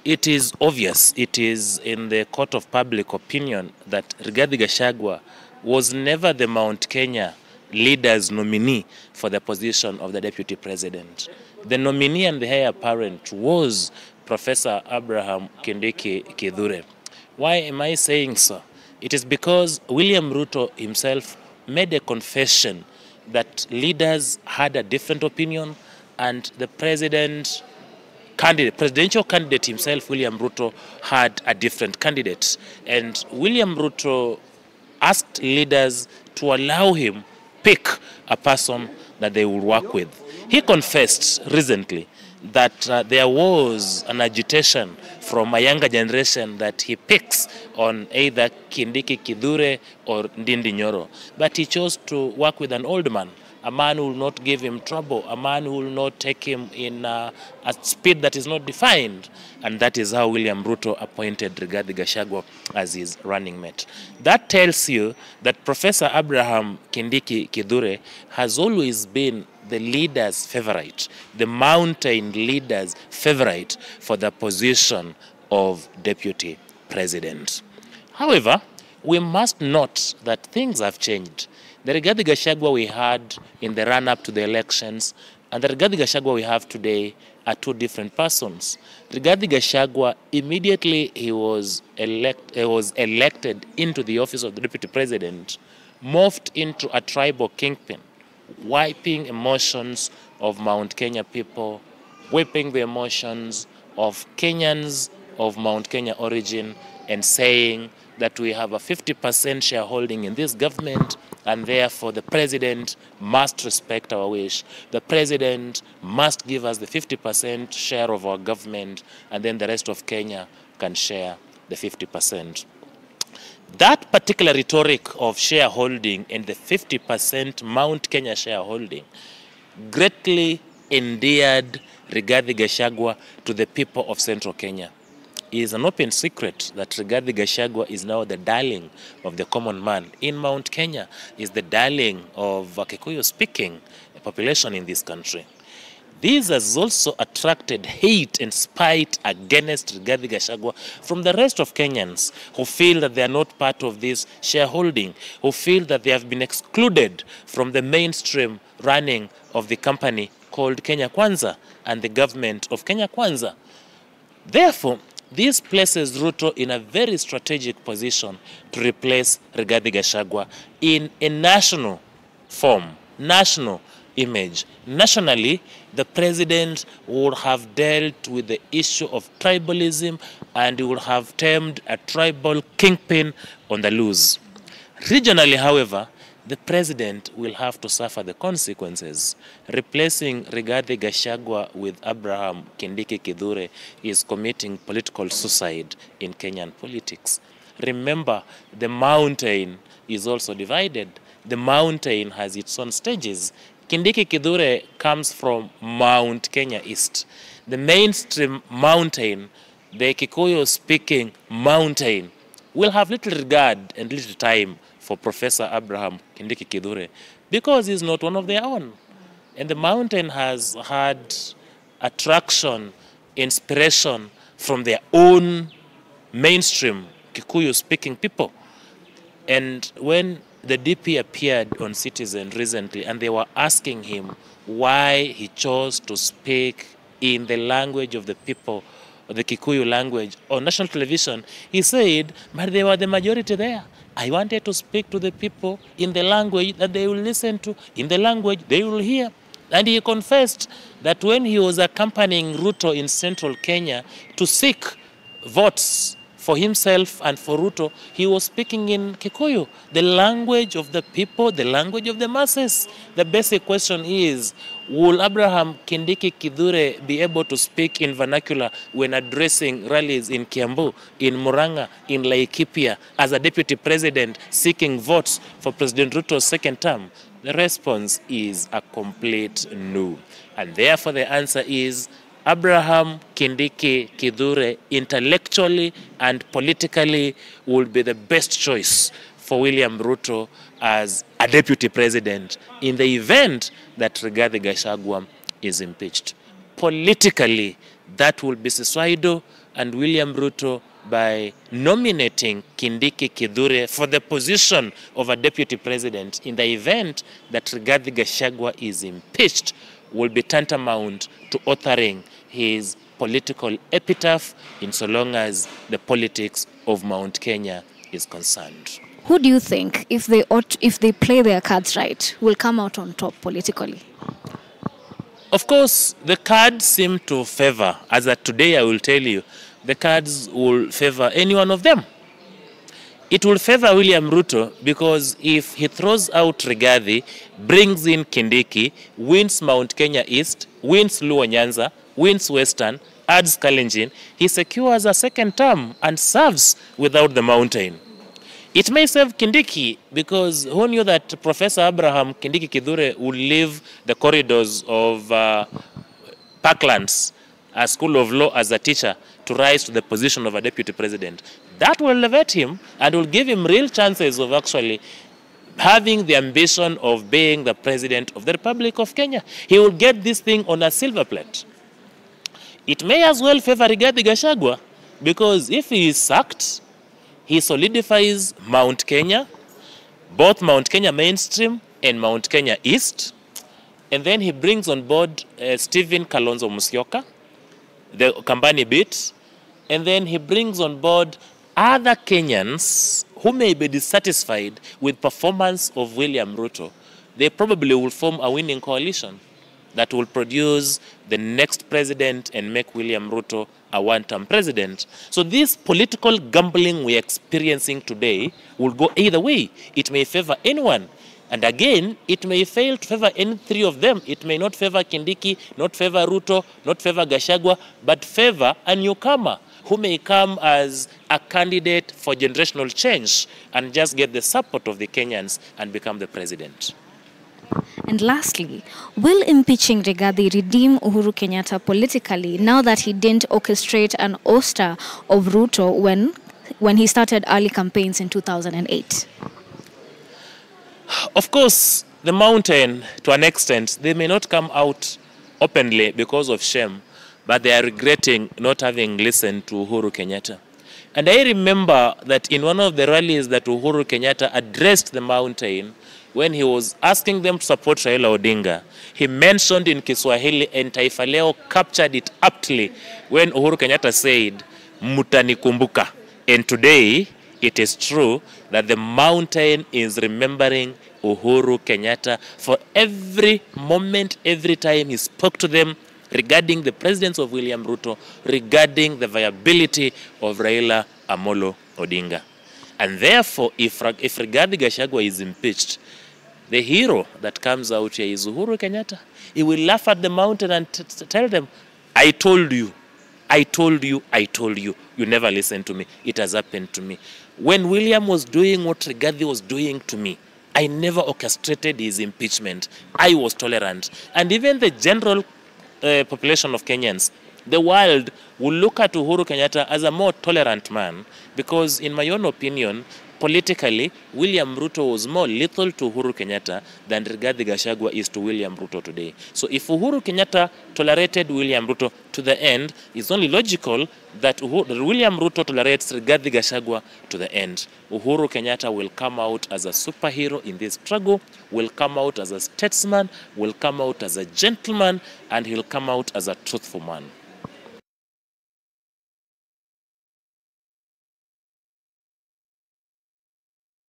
It is obvious, it is in the court of public opinion that Rigathi Gachagua was never the Mount Kenya leader's nominee for the position of the deputy president. The nominee and the heir apparent was Professor Abraham Kindiki Kithure. Why am I saying so? It is because William Ruto himself made a confession that leaders had a different opinion and the presidential candidate himself, William Ruto, had a different candidate. And William Ruto asked leaders to allow him pick a person that they would work with. He confessed recently that there was an agitation from a younger generation that he picks on either Kindiki Kithure or Ndindi Nyoro. But he chose to work with an old man, a man who will not give him trouble, a man who will not take him in a speed that is not defined. And that is how William Ruto appointed Rigathi Gachagua as his running mate. That tells you that Professor Abraham Kindiki Kithure has always been the leader's favorite, the mountain leader's favorite for the position of deputy president. However, we must note that things have changed. The Rigathi Gachagua we had in the run-up to the elections and the Rigathi Gachagua we have today are two different persons. Rigathi Gachagua, immediately he was elected into the office of the deputy president, morphed into a tribal kingpin, wiping emotions of Mount Kenya people, whipping the emotions of Kenyans of Mount Kenya origin, and saying that we have a 50% shareholding in this government and therefore the president must respect our wish. The president must give us the 50% share of our government and then the rest of Kenya can share the 50%. That particular rhetoric of shareholding and the 50% Mount Kenya shareholding greatly endeared Rigathi Gachagua to the people of Central Kenya. It is an open secret that Rigathi Gachagua is now the darling of the common man. In Mount Kenya is the darling of Kikuyu-speaking population in this country. This has also attracted hate and spite against Rigathi Gachagua from the rest of Kenyans who feel that they are not part of this shareholding, who feel that they have been excluded from the mainstream running of the company called Kenya Kwanza and the government of Kenya Kwanza. Therefore, this places Ruto in a very strategic position to replace Rigathi Gachagua in a national form, national image. Nationally, the president would have dealt with the issue of tribalism and he would have termed a tribal kingpin on the loose. Regionally, however, the president will have to suffer the consequences. Replacing Rigathi Gachagua with Abraham Kindiki Kithure is committing political suicide in Kenyan politics. Remember, the mountain is also divided. The mountain has its own stages. Kindiki Kithure comes from Mount Kenya East. The mainstream mountain, the Kikuyu-speaking mountain, will have little regard and little time for Professor Abraham Kindiki Kithure because he's not one of their own. And the mountain has had attraction, inspiration from their own mainstream Kikuyu-speaking people. And when the DP appeared on Citizen recently and they were asking him why he chose to speak in the language of the people, the Kikuyu language, on national television, he said, but they were the majority there. I wanted to speak to the people in the language that they will listen to, in the language they will hear. And he confessed that when he was accompanying Ruto in central Kenya to seek votes for himself and for Ruto, he was speaking in Kikuyu, the language of the people, the language of the masses. The basic question is, will Abraham Kindiki Kithure be able to speak in vernacular when addressing rallies in Kiambu, in Murang'a, in Laikipia, as a deputy president seeking votes for President Ruto's second term? The response is a complete no. And therefore the answer is Abraham Kindiki Kithure intellectually and politically would be the best choice for William Ruto as a deputy president in the event that Rigathi Gachagua is impeached. Politically, that will be suicidal. and William Ruto, by nominating Kindiki Kithure for the position of a deputy president in the event that Rigathi Gachagua is impeached, will be tantamount to authoring his political epitaph in so long as the politics of Mount Kenya is concerned. Who do you think, if they play their cards right, will come out on top politically? Of course, the cards seem to favor, as of today I will tell you, the cards will favor any one of them. It will favor William Ruto because if he throws out Rigathi, brings in Kindiki, wins Mount Kenya East, wins Luo Nyanza, wins Western, adds Kalenjin, he secures a second term and serves without the mountain. It may save Kindiki because who knew that Professor Abraham Kindiki Kithure would leave the corridors of Parklands, a school of law, as a teacher to rise to the position of a deputy president. That will elevate him and will give him real chances of actually having the ambition of being the president of the Republic of Kenya. He will get this thing on a silver plate. It may as well favor Rigathi Gachagua because if he is sacked, he solidifies Mount Kenya, both Mount Kenya Mainstream and Mount Kenya East, and then he brings on board Stephen Kalonzo Musyoka, the Kambani bit, and then he brings on board other Kenyans who may be dissatisfied with performance of William Ruto. They probably will form a winning coalition that will produce the next president and make William Ruto a one-term president. So this political gambling we're experiencing today will go either way. It may favor anyone. And again, it may fail to favor any three of them. It may not favor Kindiki, not favor Ruto, not favor Gachagua, but favor a newcomer who may come as a candidate for generational change and just get the support of the Kenyans and become the president. And lastly, will impeaching Rigathi redeem Uhuru Kenyatta politically now that he didn't orchestrate an ouster of Ruto when he started early campaigns in 2008? Of course, the mountain, to an extent, they may not come out openly because of shame, but they are regretting not having listened to Uhuru Kenyatta. And I remember that in one of the rallies that Uhuru Kenyatta addressed the mountain, when he was asking them to support Raila Odinga, he mentioned in Kiswahili, and Taifa Leo captured it aptly when Uhuru Kenyatta said, "Mutanikumbuka." And today, it is true that the mountain is remembering Uhuru Kenyatta for every moment, every time he spoke to them regarding the presidency of William Ruto, regarding the viability of Raila Amolo Odinga. And therefore, if Rigathi Gachagua is impeached, the hero that comes out here is Uhuru Kenyatta. He will laugh at the mountain and tell them, I told you, I told you, I told you. You never listened to me. It has happened to me. When William was doing what Rigathi was doing to me, I never orchestrated his impeachment. I was tolerant. And even the general population of Kenyans, the world will look at Uhuru Kenyatta as a more tolerant man because, in my own opinion, politically, William Ruto was more lethal to Uhuru Kenyatta than Rigathi Gachagua is to William Ruto today. So if Uhuru Kenyatta tolerated William Ruto to the end, it's only logical that William Ruto tolerates Rigathi Gachagua to the end. Uhuru Kenyatta will come out as a superhero in this struggle, will come out as a statesman, will come out as a gentleman, and he'll come out as a truthful man.